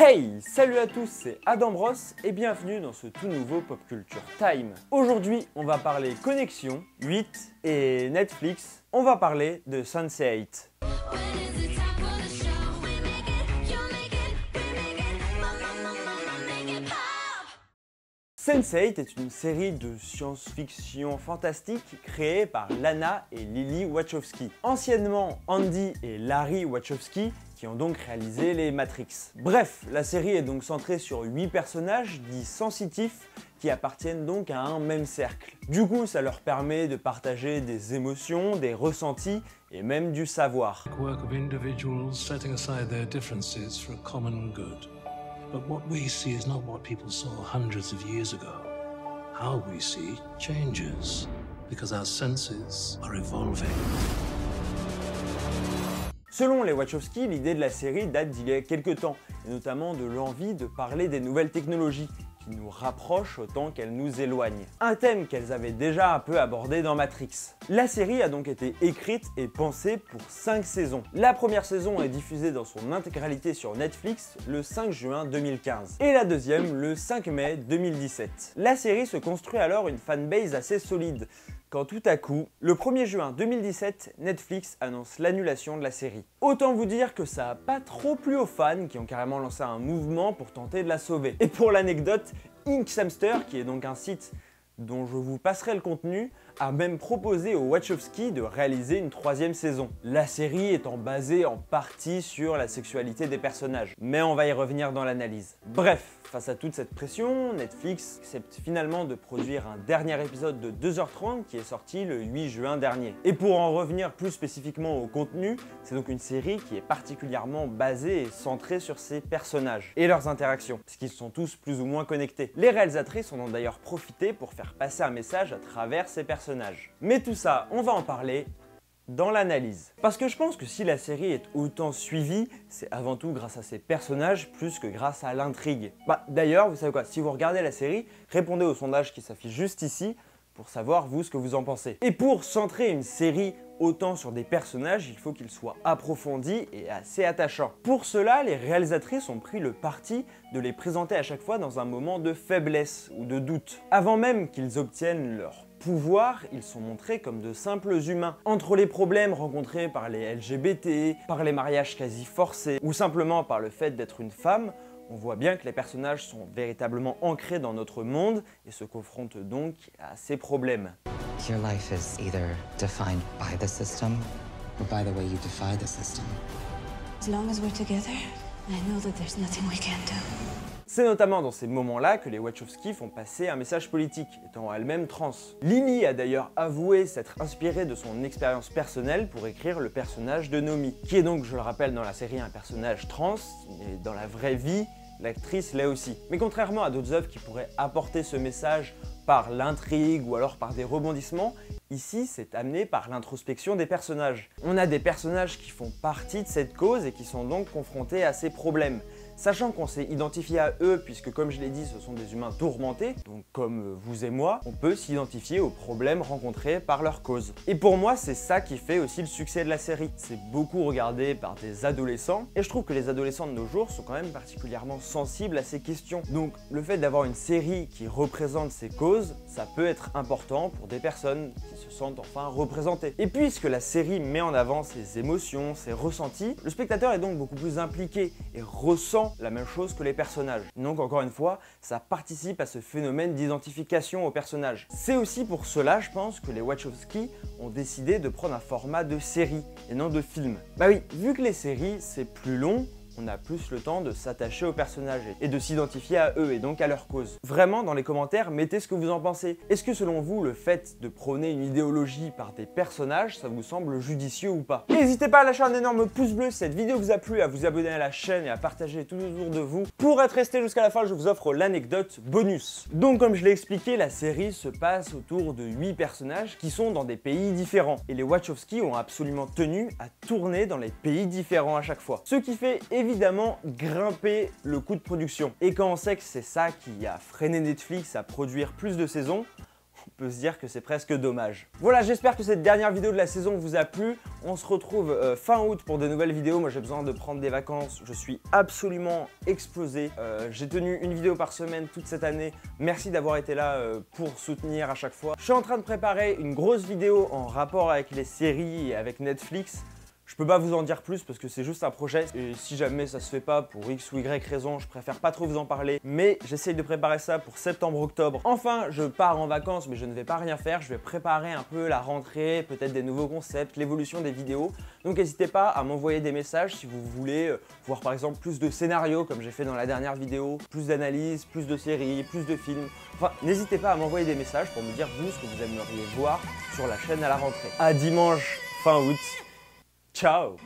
Hey, salut à tous, c'est Adam Bros et bienvenue dans ce tout nouveau Pop Culture Time. Aujourd'hui, on va parler Connexion 8 et Netflix. On va parler de Sense8. Sense8 est une série de science-fiction fantastique créée par Lana et Lily Wachowski, anciennement Andy et Larry Wachowski, qui ont donc réalisé les Matrix. Bref, la série est donc centrée sur 8 personnages dits sensitifs qui appartiennent donc à un même cercle. Du coup, ça leur permet de partager des émotions, des ressentis et même du savoir. Work of individuals setting aside their differences for a common good. But what we see is not what people saw hundreds of years ago. How we see changes because our senses are evolving. Selon les Wachowski, l'idée de la série date d'il y a quelques temps, et notamment de l'envie de parler des nouvelles technologies, qui nous rapprochent autant qu'elles nous éloignent. Un thème qu'elles avaient déjà un peu abordé dans Matrix. La série a donc été écrite et pensée pour 5 saisons. La première saison est diffusée dans son intégralité sur Netflix le 5 juin 2015, et la deuxième le 5 mai 2017. La série se construit alors une fanbase assez solide, quand tout à coup, le 1er juin 2017, Netflix annonce l'annulation de la série. Autant vous dire que ça a pas trop plu aux fans qui ont carrément lancé un mouvement pour tenter de la sauver. Et pour l'anecdote, Inkhamster, qui est donc un site dont je vous passerai le contenu, a même proposé aux Wachowski de réaliser une 3e saison. La série étant basée en partie sur la sexualité des personnages, mais on va y revenir dans l'analyse. Bref, face à toute cette pression, Netflix accepte finalement de produire un dernier épisode de 2h30 qui est sorti le 8 juin dernier. Et pour en revenir plus spécifiquement au contenu, c'est donc une série qui est particulièrement basée et centrée sur ses personnages et leurs interactions, puisqu'ils sont tous plus ou moins connectés. Les réalisatrices en ont d'ailleurs profité pour faire passer un message à travers ces personnages. Mais tout ça, on va en parler dans l'analyse. Parce que je pense que si la série est autant suivie, c'est avant tout grâce à ses personnages plus que grâce à l'intrigue. D'ailleurs, vous savez quoi, si vous regardez la série, répondez au sondage qui s'affiche juste ici pour savoir vous ce que vous en pensez. Et pour centrer une série autant sur des personnages, il faut qu'ils soient approfondis et assez attachants. Pour cela, les réalisatrices ont pris le parti de les présenter à chaque fois dans un moment de faiblesse ou de doute. Avant même qu'ils obtiennent leur pouvoir, ils sont montrés comme de simples humains. Entre les problèmes rencontrés par les LGBT, par les mariages quasi forcés, ou simplement par le fait d'être une femme, on voit bien que les personnages sont véritablement ancrés dans notre monde et se confrontent donc à ces problèmes. Your life is either defined by the system or by the way you defy the system. As long as we're together, I know that there's nothing we can't do. C'est notamment dans ces moments-là que les Wachowski font passer un message politique, étant elle-même trans. Lily a d'ailleurs avoué s'être inspirée de son expérience personnelle pour écrire le personnage de Nomi, qui est donc, je le rappelle, dans la série un personnage trans, mais dans la vraie vie, l'actrice l'est aussi. Mais contrairement à d'autres œuvres qui pourraient apporter ce message par l'intrigue ou alors par des rebondissements, ici c'est amené par l'introspection des personnages. On a des personnages qui font partie de cette cause et qui sont donc confrontés à ces problèmes. Sachant qu'on s'est identifié à eux, puisque comme je l'ai dit, ce sont des humains tourmentés, donc comme vous et moi, on peut s'identifier aux problèmes rencontrés par leur cause. Et pour moi, c'est ça qui fait aussi le succès de la série. C'est beaucoup regardé par des adolescents, et je trouve que les adolescents de nos jours sont quand même particulièrement sensibles à ces questions. Donc le fait d'avoir une série qui représente ces causes, ça peut être important pour des personnes qui se sentent enfin représentées. Et puisque la série met en avant ses émotions, ses ressentis, le spectateur est donc beaucoup plus impliqué et ressent la même chose que les personnages. Donc encore une fois, ça participe à ce phénomène d'identification aux personnages. C'est aussi pour cela, je pense, que les Wachowski ont décidé de prendre un format de série et non de film. Bah oui, vu que les séries c'est plus long, on a plus le temps de s'attacher aux personnages et de s'identifier à eux et donc à leur cause. Vraiment, dans les commentaires, mettez ce que vous en pensez. Est-ce que selon vous, le fait de prôner une idéologie par des personnages, ça vous semble judicieux ou pas? N'hésitez pas à lâcher un énorme pouce bleu si cette vidéo vous a plu, à vous abonner à la chaîne et à partager tout autour de vous. Pour être resté jusqu'à la fin, je vous offre l'anecdote bonus. Donc comme je l'ai expliqué, la série se passe autour de 8 personnages qui sont dans des pays différents. Et les Wachowski ont absolument tenu à tourner dans les pays différents à chaque fois. Ce qui fait évidemment grimper le coût de production. Et quand on sait que c'est ça qui a freiné Netflix à produire plus de saisons, on peut se dire que c'est presque dommage. Voilà, j'espère que cette dernière vidéo de la saison vous a plu. On se retrouve fin août pour de nouvelles vidéos. Moi, j'ai besoin de prendre des vacances. Je suis absolument explosé. J'ai tenu une vidéo par semaine toute cette année. Merci d'avoir été là pour soutenir à chaque fois. Je suis en train de préparer une grosse vidéo en rapport avec les séries et avec Netflix. Je peux pas vous en dire plus parce que c'est juste un projet et si jamais ça se fait pas pour X ou Y raison, je préfère pas trop vous en parler. Mais j'essaye de préparer ça pour septembre-octobre. Enfin, je pars en vacances mais je ne vais pas rien faire. Je vais préparer un peu la rentrée, peut-être des nouveaux concepts, l'évolution des vidéos. Donc n'hésitez pas à m'envoyer des messages si vous voulez voir par exemple plus de scénarios comme j'ai fait dans la dernière vidéo, plus d'analyses, plus de séries, plus de films. Enfin, n'hésitez pas à m'envoyer des messages pour me dire vous ce que vous aimeriez voir sur la chaîne à la rentrée. À dimanche fin août. Ciao!